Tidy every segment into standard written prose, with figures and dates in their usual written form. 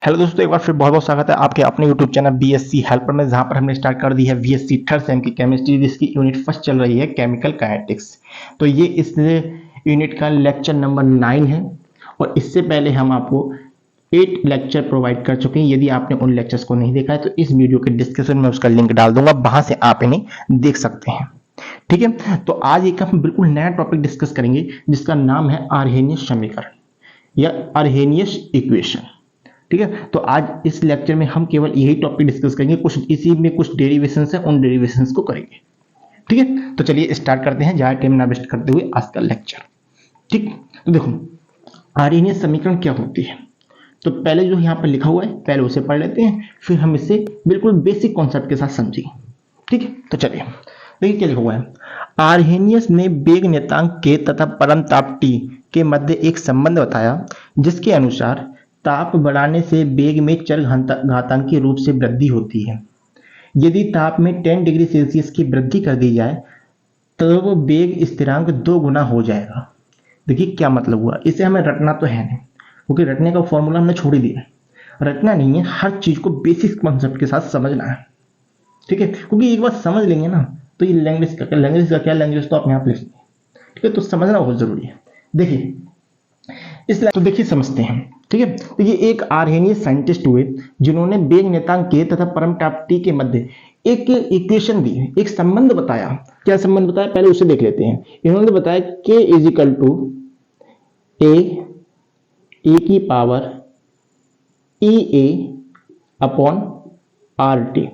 Hello दोस्तों, एक बार फिर बहुत बहुत स्वागत है आपके अपने यूट्यूब चैनल बीएससी हेल्पर में, जहां पर हमने स्टार्ट कर दी है बीएससी थर्ड सेम की केमिस्ट्री, जिसकी यूनिट फर्स्ट चल रही है केमिकल काइनेटिक्स। तो ये इस यूनिट का लेक्चर नंबर 9 है और इससे पहले हम आपको 8 लेक्चर प्रोवाइड कर चुके हैं। यदि आपने उन लेक्चर्स को नहीं देखा है तो इस वीडियो के डिस्क्रिप्शन में उसका लिंक डाल दूंगा, वहां से आप इन्हें देख सकते हैं। ठीक है, तो आज एक हम बिल्कुल नया टॉपिक डिस्कस करेंगे जिसका नाम है आर्हेनियस समीकरण या आर्हेनियस इक्वेशन। ठीक है, तो आज इस लेक्चर में हम केवल यही टॉपिक डिस्कस करेंगे, कुछ इसी में कुछ डेरिवेशंस है, उन डेरिवेशंस को करेंगे। ठीक है, तो चलिए स्टार्ट करते हैं ज्यादा टाइम ना वेस्ट करते हुए आज का लेक्चर। ठीक, तो देखो आर्हेनियस समीकरण क्या होती है। तो पहले जो यहाँ पर लिखा हुआ है पहले उसे पढ़ लेते हैं, फिर हम इसे बिल्कुल बेसिक कॉन्सेप्ट के साथ समझेंगे। ठीक है, तो चलिए देखिए क्या लिखा हुआ है। आर्हेनियस ने वेग नियतांक के तथा परम ताप T के मध्य एक संबंध बताया, जिसके अनुसार ताप बढ़ाने से वेग में चर घातांकीय रूप से वृद्धि होती है। यदि ताप में 10 डिग्री सेल्सियस की वृद्धि कर दी जाए तो वेग स्थिरांक 2 गुना हो जाएगा। देखिए क्या मतलब हुआ, इसे हमें रटना तो है नहीं, क्योंकि रटने का फॉर्मूला हमने छोड़ ही दिया। रटना नहीं है, हर चीज को बेसिक कॉन्सेप्ट के साथ समझना है। ठीक है, क्योंकि एक बार समझ लेंगे ना तो ये लैंग्वेज का क्या लैंग्वेज तो आप यहाँ पे लिख लेंगे। ठीक है, तो समझना बहुत जरूरी है। देखिए इसलिए तो देखिए समझते हैं। ठीक है, तो ये एक आर्हेनियस साइंटिस्ट हुए जिन्होंने वेग नियतांक के तथा परम ताप T के मध्य एक इक्वेशन दी, एक संबंध बताया। क्या संबंध बताया पहले उसे देख लेते हैं। इन्होंने बताया K इज इक्वल टू ए की पावर ई ए अपॉन आर टी।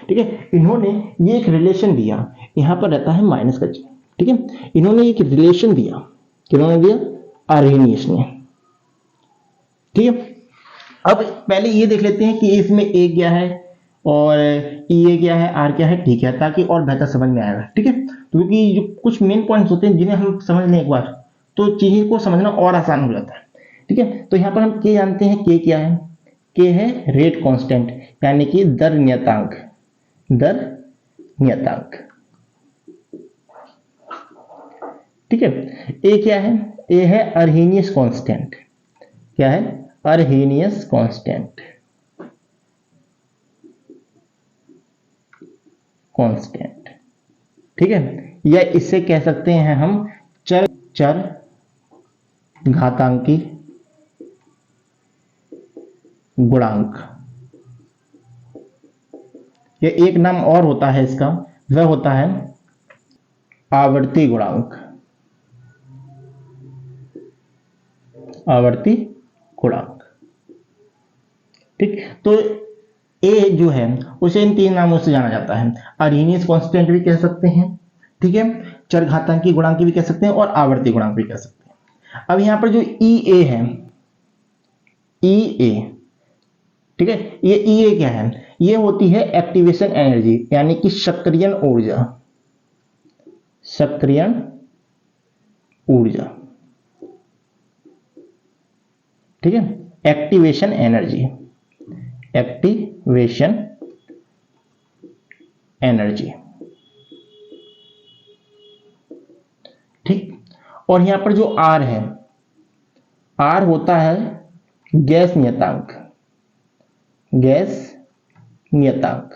ठीक है, इन्होंने ये एक रिलेशन दिया, यहां पर रहता है माइनस का चिन्ह। ठीक है, इन्होंने एक रिलेशन दिया, किन्होंने दिया, आर्हेनियस ने। ठीक है, अब पहले ये देख लेते हैं कि इसमें ए क्या है और ई क्या है, आर क्या है। ठीक है, ताकि और बेहतर समझ में आएगा। ठीक है, क्योंकि जो कुछ मेन पॉइंट्स होते हैं जिन्हें हम समझ लें एक बार तो चीज को समझना और आसान हो जाता है। ठीक है, तो यहाँ पर हम के जानते हैं, के क्या है, के है रेट कांस्टेंट, यानी कि दर नियतांक। दर नियतांक, ठीक है। ए क्या है, ए है आर्हेनियस कांस्टेंट। क्या है, आर्हेनियस कांस्टेंट। कांस्टेंट, ठीक है, या इसे कह सकते हैं हम चर चर घातांकी गुणांक। या एक नाम और होता है इसका, वह होता है आवर्ती गुणांक। आवर्ती गुणांक, ठीक। तो ए जो है उसे इन 3 नामों से जाना जाता है। आर्हेनियस कांस्टेंट भी कह सकते हैं, ठीक है, चरघातांकी गुणांक भी कह सकते हैं और आवर्ती गुणांक भी कह सकते हैं। अब यहां पर जो ई ए है, ई ए, ठीक है, ये ई ए क्या है, ये होती है एक्टिवेशन एनर्जी, यानी कि सक्रियण ऊर्जा। सक्रियण ऊर्जा, ठीक है, एक्टिवेशन एनर्जी। एक्टिवेशन एनर्जी, ठीक। और यहां पर जो आर है, आर होता है गैस नियतांक। गैस नियतांक,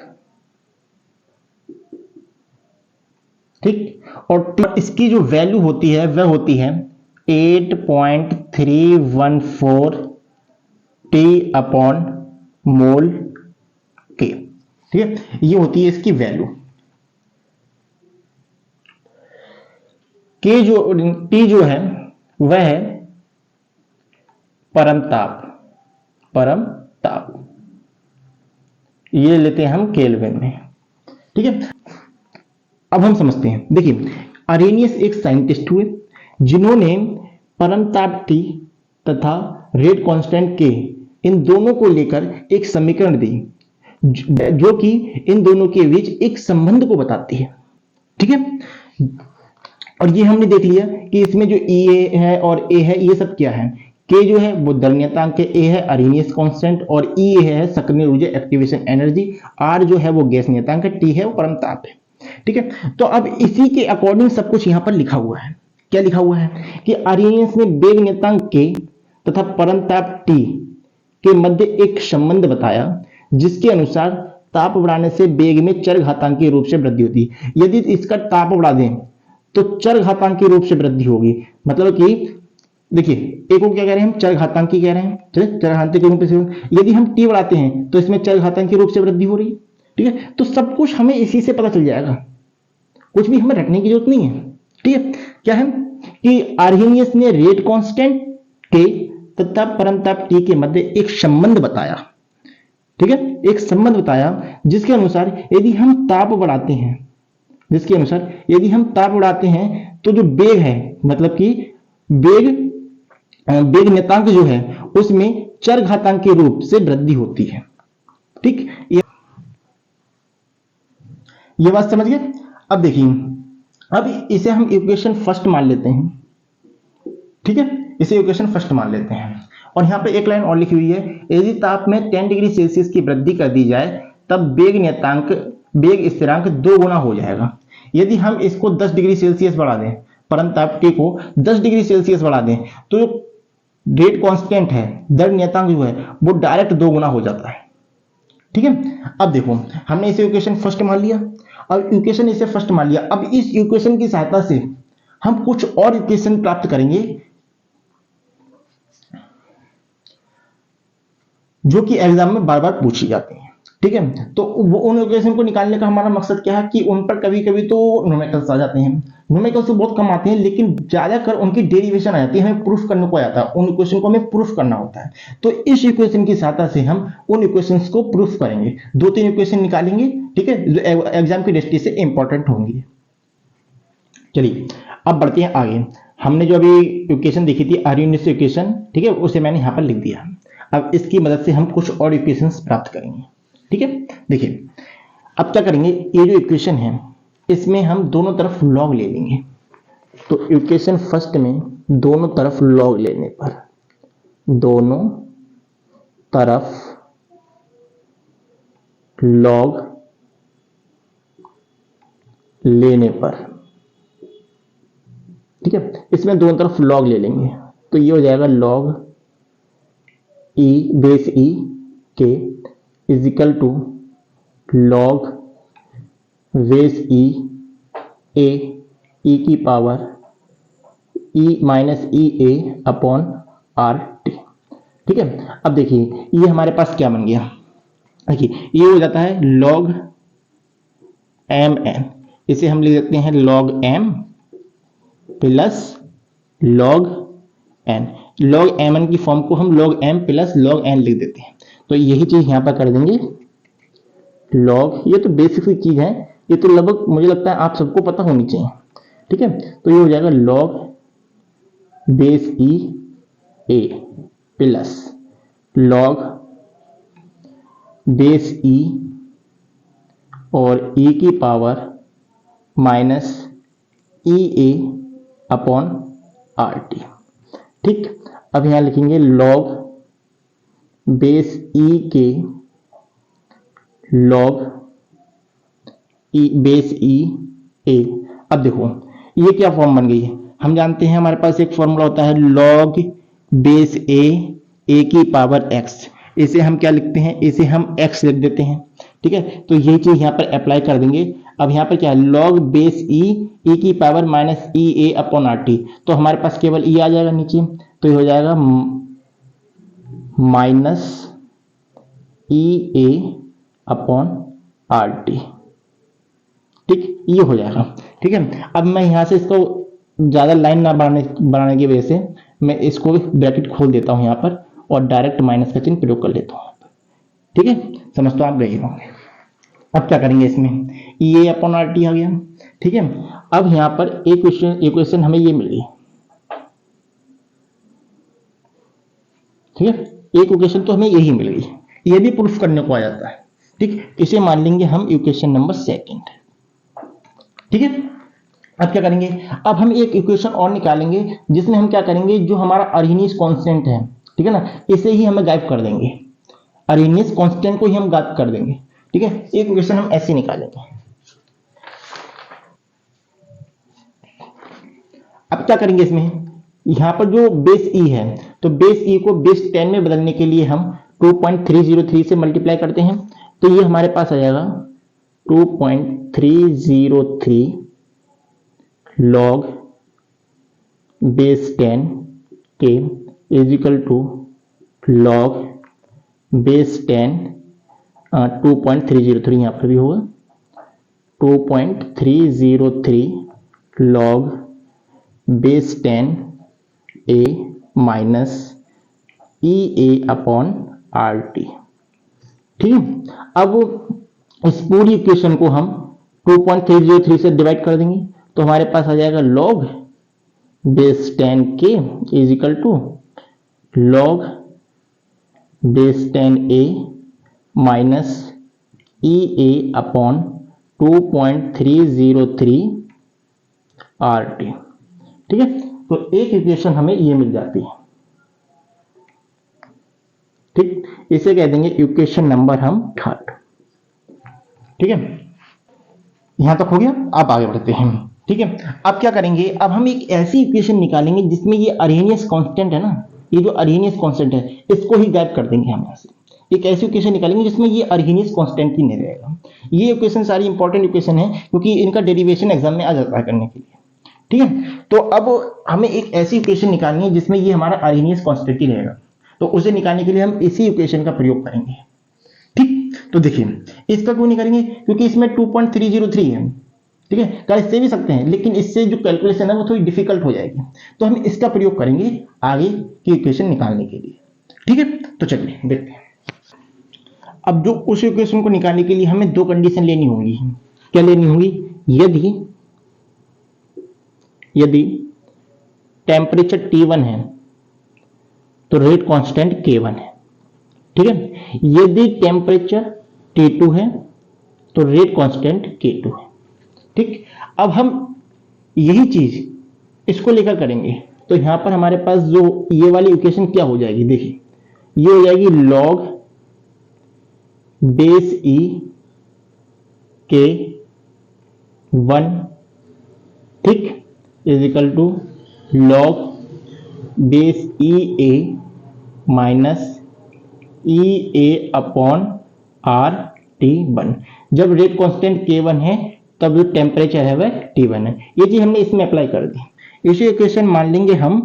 ठीक। और इसकी जो वैल्यू होती है वह होती है 8.314 टी अपॉन मोल के। ठीक है, ये होती है इसकी वैल्यू। के जो टी जो है वह है परम ताप। परम ताप ये लेते हैं हम केल्विन में। ठीक है, अब हम समझते हैं। देखिए आर्हेनियस एक साइंटिस्ट हुए जिन्होंने परम ताप T तथा रेट कांस्टेंट के, इन दोनों को लेकर एक समीकरण दी जो कि इन दोनों के बीच एक संबंध को बताती है। ठीक है, और ये हमने देख लिया कि इसमें जो ई ए है और ए है ये सब क्या है। के जो है वो दर नियतांक है, ए है आर्हेनियस कांस्टेंट और ई है सक्रिय ऊर्जा एक्टिवेशन एनर्जी, आर जो है वो गैस नियतांक है, टी है वो परम ताप है। ठीक है, तो अब इसी के अकॉर्डिंग सब कुछ यहां पर लिखा हुआ है। क्या लिखा हुआ है कि आर्हेनियस में वेग नियतांक के तथा परम ताप T के मध्य एक संबंध बताया जिसके अनुसार ताप बढ़ाने से वेग में चरघातांकीय रूप से वृद्धि होती है। यदि इसका ताप बढ़ा दें तो चरघातांकीय रूप से वृद्धि होगी। मतलब कि देखिए, एक को क्या कह रहे हैं हम, चरघातांकी कह रहे हैं, चलिए चरघातांकी के रूप से। यदि हम टी बढ़ाते हैं तो इसमें चरघातांकी रूप से वृद्धि हो रही है। ठीक है, तो सब कुछ हमें इसी से पता चल जाएगा, कुछ भी हमें रटने की जरूरत नहीं है। ठीक है, क्या है कि आर्हेनियस ने रेट कांस्टेंट के तथा परमताप टी के मध्य एक संबंध बताया। ठीक है, एक संबंध बताया जिसके अनुसार यदि हम ताप बढ़ाते हैं, जिसके अनुसार यदि हम ताप बढ़ाते हैं तो जो वेग है, मतलब कि वेग नियतांक जो है उसमें चरघातांक के रूप से वृद्धि होती है। ठीक, ये बात समझ गए। अब देखिए, अब इसे हम इक्वेशन फर्स्ट मान लेते हैं। ठीक है, इसे इक्वेशन फर्स्ट मान लेते हैं और यहां पे एक लाइन और लिखी हुई है, यदि ताप में 10 डिग्री सेल्सियस की वृद्धि कर दी जाए तब वेग स्थिरांक 2 गुना हो जाएगा। यदि हम इसको 10 डिग्री सेल्सियस बढ़ा दें, परमताप टी को 10 डिग्री सेल्सियस बढ़ा दें तो जो रेट कांस्टेंट है, दर नियतांक जो है वो डायरेक्ट 2 गुना हो जाता है। ठीक है, अब देखो हमने इसे इक्वेशन फर्स्ट मान लिया। अब इक्वेशन इसे फर्स्ट मान लिया, अब इस इक्वेशन की सहायता से हम कुछ और इक्वेशन प्राप्त करेंगे जो कि एग्जाम में बार बार पूछी जाती हैं। ठीक है, तो वो उन इक्वेशन को निकालने का हमारा मकसद क्या है कि उन पर कभी कभी तो न्यूमेरिकल्स आ जाते हैं, न्यूमेरिकल्स तो बहुत कम आते हैं, लेकिन ज्यादातर उनकी डेरिवेशन आ जाती है, हमें प्रूफ करने को आता है, उन इक्वेशन को हमें प्रूफ करना होता है। तो इस इक्वेशन की सहायता से हम उन इक्वेशंस को प्रूफ करेंगे, 2-3 इक्वेशन निकालेंगे। ठीक है, जो एग्जाम की दृष्टि से इंपॉर्टेंट होंगी। चलिए अब बढ़ते हैं आगे। हमने जो अभी इक्वेशन देखी थी आर्हेनियस इक्वेशन, ठीक है, उसे मैंने यहां पर लिख दिया। अब इसकी मदद से हम कुछ और इक्वेशंस प्राप्त करेंगे। ठीक है, देखिए अब क्या करेंगे, ये जो इक्वेशन है इसमें हम दोनों तरफ लॉग ले लेंगे। तो इक्वेशन फर्स्ट में दोनों तरफ लॉग लेने पर, दोनों तरफ लॉग लेने पर, ठीक है, इसमें दोनों तरफ लॉग ले लेंगे तो ये हो जाएगा log e base e k is equal to log base E A e की पावर ई माइनस ई ए अपॉन आर टी। ठीक है, अब देखिए ये हमारे पास क्या बन गया, देखिए ये हो जाता है लॉग एम एन, इसे हम लिख देते हैं log M plus log N. Log M N की फॉर्म को हम log M plus log N लिख देते हैं, तो यही चीज यहां पर कर देंगे लॉग। ये तो बेसिक सी चीज है, ये तो लगभग मुझे लगता है आप सबको पता होनी चाहिए। ठीक है, तो ये हो जाएगा लॉग बेस ई ए प्लस लॉग बेस ई और ई की पावर माइनस ई ए अपॉन आर टी। ठीक, अब यहां लिखेंगे लॉग बेस ई के लॉग ई बेस ई ए। अब देखो ये क्या फॉर्म बन गई है, हम जानते हैं हमारे पास एक फॉर्मूला होता है लॉग बेस ए की पावर एक्स, इसे हम क्या लिखते हैं, इसे हम एक्स लिख देते हैं। ठीक है, तो यही चीज यहां पर अप्लाई कर देंगे। अब यहां पर क्या है लॉग बेस ई की पावर माइनस ई ए अपॉन आर टी, तो हमारे पास केवल ई आ जाएगा नीचे, तो ये हो जाएगा माइनस ई ए अपॉन आर टी। ठीक, ये हो जाएगा। ठीक है, अब मैं यहां से इसको ज्यादा लाइन ना बनाने की वजह से मैं इसको ब्रैकेट खोल देता हूं यहां पर और डायरेक्ट माइनस का चिन्ह प्रयोग कर लेता हूं। ठीक है, समझ तो आप गए होंगे। अब क्या करेंगे, इसमें ई ए अपॉन आर टी आ गया। ठीक है, अब यहां पर एक इक्वेशन हमें ये मिल गई। ठीक है, एक इक्वेशन तो हमें यही मिल गई, ये भी प्रूफ करने को आ जाता है। ठीक, इसे मान लेंगे हम इक्वेशन नंबर सेकंड। ठीक है, अब क्या करेंगे, अब हम एक इक्वेशन और निकालेंगे जिसमें हम क्या करेंगे, जो हमारा आर्हेनियस कांस्टेंट है, ठीक है ना, इसे ही हमें गायब कर देंगे, आर्हेनियस कांस्टेंट को ही हम गायब कर देंगे। ठीक है, एक इक्वेशन हम ऐसे निकालेंगे। अब क्या करेंगे, इसमें यहां पर जो बेस ई है तो बेस ई को बेस 10 में बदलने के लिए हम 2.303 से मल्टीप्लाई करते हैं तो ये हमारे पास आ जाएगा 2.303 log base 10 K is equal to log base 10 2.303 यहाँ पर भी होगा 2.303 log base 10 A minus E A upon R T. ठीक है, अब इस पूरी इक्वेशन को हम 2.303 से डिवाइड कर देंगे तो हमारे पास आ जाएगा log base 10 K is equal to log base 10 A minus E A upon 2.303 are T. ठीक है, तो एक इक्वेशन हमें ये मिल जाती है। ठीक, इसे कह देंगे इक्वेशन नंबर हम थर्ड। ठीक है, यहां तक हो गया। अब आगे बढ़ते हैं। ठीक है, अब क्या करेंगे, अब हम एक ऐसी इक्वेशन निकालेंगे जिसमें ये अर्हेनियस कांस्टेंट है ना, ये जो अर्हेनियस कांस्टेंट है इसको ही गायब कर देंगे हम यहाँ से। एक ऐसी इक्वेशन निकालेंगे जिसमें ये अर्हेनियस कांस्टेंट ही नहीं रहेगा। ये इक्वेशन सारी इंपॉर्टेंट इक्वेशन है क्योंकि इनका डेरिवेशन एग्जाम में आ जाता है करने के लिए। ठीक है, तो अब हमें एक ऐसी इक्वेशन निकालनी है जिसमें ये हमारा अर्हेनियस कांस्टेंट ही रहेगा, तो उसे निकालने के लिए हम इसी इक्वेशन का प्रयोग करेंगे। ठीक, तो देखिए इसका क्यों नहीं करेंगे, क्योंकि इसमें 2.303 है। ठीक है, कर इससे भी सकते हैं लेकिन इससे जो कैलकुलेशन है वो थोड़ी डिफिकल्ट हो जाएगी, तो हम इसका प्रयोग करेंगे आगे की इक्वेशन निकालने के लिए। ठीक है, तो चलिए देखते हैं। अब जो उस इक्वेशन को निकालने के लिए हमें दो कंडीशन लेनी होंगी। क्या लेनी होंगी, यदि टेम्परेचर T1 है तो रेट कांस्टेंट K1 है। ठीक है, यदि टेम्परेचर T2 है तो रेट कांस्टेंट K2 है। ठीक, अब हम यही चीज इसको लेकर करेंगे तो यहां पर हमारे पास जो ये वाली इक्वेशन क्या हो जाएगी, देखिए ये हो जाएगी लॉग बेस ई के 1 ठीक is equal to log base E A minus E A upon are T1। जब रेट कांस्टेंट K1 है तब जो टेम्परेचर है वह T1 है। ये चीज हमने इसमें अप्लाई कर दी। इसी इक्वेशन मान लेंगे हम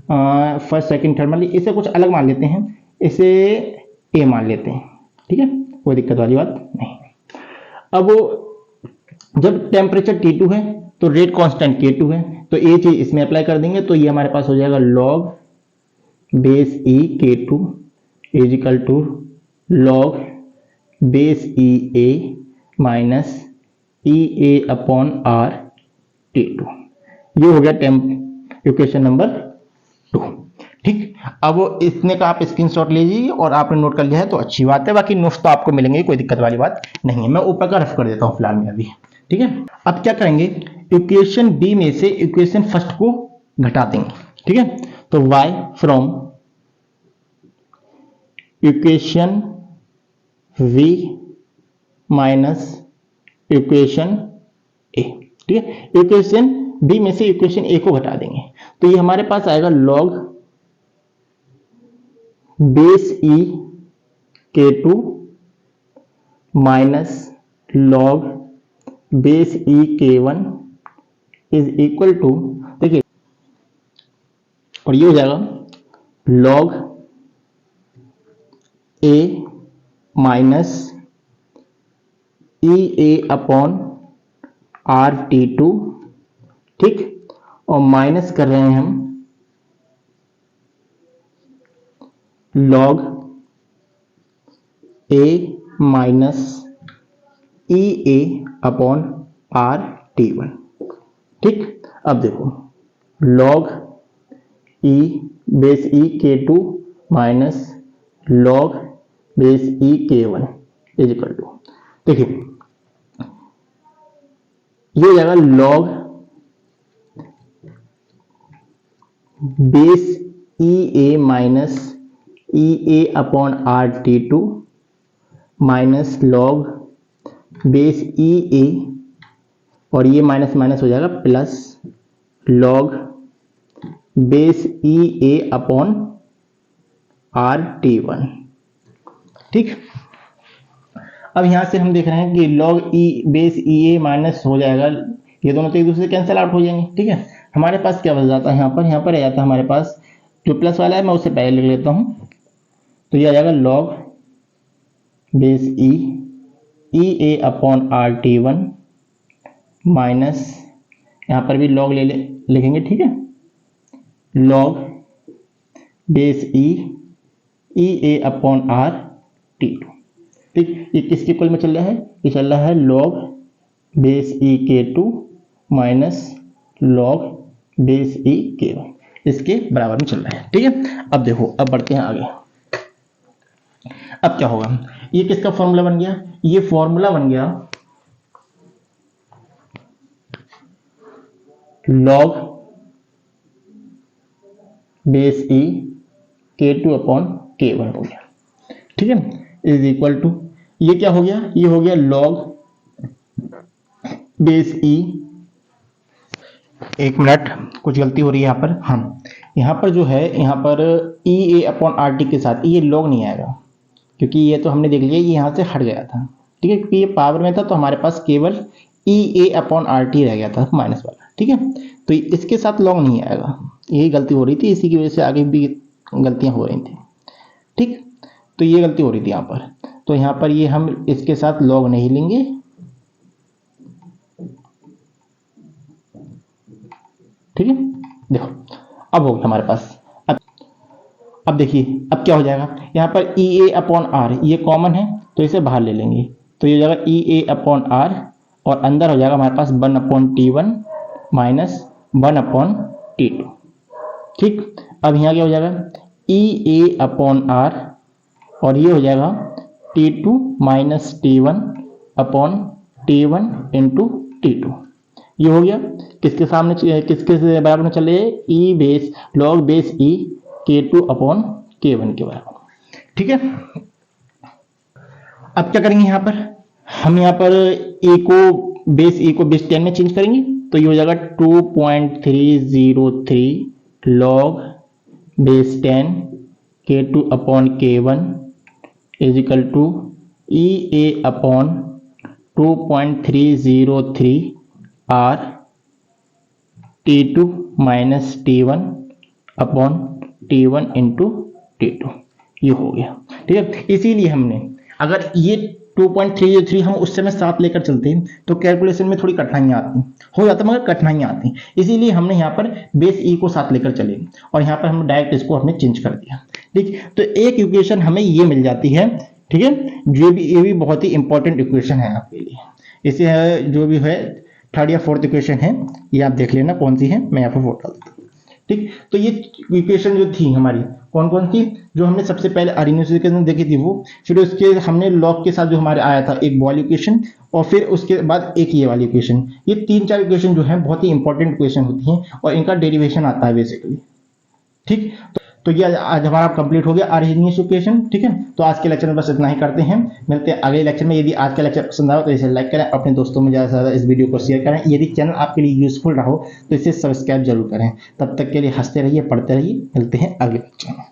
फर्स्ट सेकंड थर्ड मान लीजिए, इसे कुछ अलग मान लेते हैं, इसे ए मान लेते हैं। ठीक है, कोई दिक्कत वाली बात नहीं। अब जब टेम्परेचर T2 है तो रेट कांस्टेंट K2 है, तो ये चीज इसमें अप्लाई कर देंगे तो ये हमारे पास हो जाएगा log base E K2 is equal to log base E A minus E A upon are T2। ये हो गया इक्वेशन नंबर 2। ठीक, अब इसने का आप स्क्रीनशॉट लीजिए और आपने नोट कर लिया है तो अच्छी बात है, बाकी नोट्स तो आपको मिलेंगे, कोई दिक्कत वाली बात नहीं है। मैं ऊपर का रफ कर देता हूं फिलहाल में अभी। ठीक है, अब क्या करेंगे, इक्वेशन बी में से इक्वेशन फर्स्ट को घटा देंगे। ठीक है, तो y from equation v minus equation A. ठीक है, इक्वेशन बी में से इक्वेशन ए को घटा देंगे तो ये हमारे पास आएगा log base E K2 minus log base e K1 is equal to, देखिए और ये हो जाएगा log a minus E A upon are T2। ठीक, और माइनस कर रहे हैं हम log a minus E A upon are T1। ठीक, अब देखो log e base E K2 minus log base e K1 is equal to, देखिए ये हो जाएगा log base E A minus E A upon are T2 minus log base E A और ये minus minus हो जाएगा plus log base E A upon are T1। ठीक। अब यहाँ से हम देख रहे हैं कि log e बेस ई ए माइनस हो जाएगा, ये दोनों तो एक दूसरे से कैंसिल आउट हो जाएंगे। ठीक है, हमारे पास क्या बच जाता है यहाँ पर आ जाता है हमारे पास जो प्लस वाला है, मैं उससे पहले लिख लेता हूँ। तो ये आ जाएगा log बेस ई ए upon R T one minus, यहाँ पर भी log लिखेंगे। ठीक है, log बेस ई ए अपॉन आर टी टू। ठीक, ये किसके इक्वल में चल रहा है? ये चल रहा है log base e k to minus log base e के वन, इसके बराबर में चल रहा है। ठीक है, अब देखो, अब बढ़ते हैं आगे। अब क्या होगा, ये किसका फॉर्मूला बन गया? ये फॉर्मूला बन गया log base e k two upon k one हो गया। ठीक है, इज इक्वल टू, ये क्या हो गया? ये हो गया log बेस ई, एक मिनट, कुछ गलती हो रही है यहाँ पर। हाँ, यहाँ पर जो है, यहाँ पर ई ए अपॉन आर टी के साथ ये log नहीं आएगा, क्योंकि ये तो हमने देख लिया, ये यहाँ से हट गया था। ठीक है, क्योंकि ये पावर में था तो हमारे पास केवल ई ए अपॉन आर टी रह गया था माइनस वाला। ठीक है, तो इसके साथ log नहीं आएगा, यही गलती हो रही थी, इसी की वजह से आगे भी गलतियां हो रही थी। ठीक, तो ये गलती हो रही थी यहाँ पर, तो यहाँ पर ये हम इसके साथ log नहीं लेंगे। ठीक है, देखो अब हो गया हमारे पास। अब देखिए, अब क्या हो जाएगा, यहाँ पर ई ए अपॉन आर ये कॉमन है तो इसे बाहर ले लेंगे, तो ये हो जाएगा ई ए अपॉन आर, और अंदर हो जाएगा हमारे पास 1 upon t one minus 1 upon t two. ठीक, अब यहाँ क्या हो जाएगा, ई ए अपॉन आर, और ये हो जाएगा t two minus t one upon t one into t two. ये हो गया, किसके सामने, किसके बराबर में चले? E base log base e k two upon k one के बराबर। ठीक है, अब क्या करेंगे, यहाँ पर हम यहाँ पर ए को बेस 10 में चेंज करेंगे, तो ये हो जाएगा 2.303 log base 10 k two upon k one is equal to e A upon 2.303 R T two minus t one upon t one into t two. ये हो गया। ठीक है, इसीलिए हमने, अगर ये 2.303 हम उस समय साथ लेकर चलते हैं तो कैलकुलेशन में थोड़ी कठिनाइयाँ आती हो जाता, मगर कठिनाइयाँ आती, इसीलिए हमने यहाँ पर बेस ई को साथ लेकर चले और यहाँ पर हम डायरेक्ट इसको हमने चेंज कर दिया। ठीक, तो एक इक्वेशन हमें ये मिल जाती है। ठीक है, ये भी बहुत ही इंपॉर्टेंट इक्वेशन है आपके लिए, इसे जो भी है 3rd या 4th इक्वेशन है, ये आप देख लेना कौन सी है, मैं यहाँ पर फोटो डाल देता हूँ। ठीक, तो ये इक्वेशन जो थी हमारी कौन कौन थी, जो हमने सबसे पहले अरिनोस इक्वेशन देखी थी वो, फिर उसके हमने log के साथ जो हमारे आया था एक बॉल इक्वेशन, और फिर उसके बाद एक ये वाली इक्वेशन। ये 3-4 इक्वेशन जो है बहुत ही इंपॉर्टेंट इक्वेशन होती हैं और इनका डेरिवेशन आता है बेसिकली। ठीक, तो ये आज हमारा कंप्लीट हो गया अरिनोस इक्वेशन। ठीक है, तो आज के लेक्चर में बस इतना ही करते हैं, मिलते हैं अगले लेक्चर में। यदि आज का लेक्चर पसंद आया तो इसे लाइक करें, अपने दोस्तों में ज़्यादा से ज़्यादा इस वीडियो को शेयर करें। यदि चैनल आपके लिए यूजफुल रहा हो तो इसे सब्सक्राइब जरूर करें। तब तक के लिए हंसते रहिए, पढ़ते रहिए, मिलते हैं अगले लेक्चर में।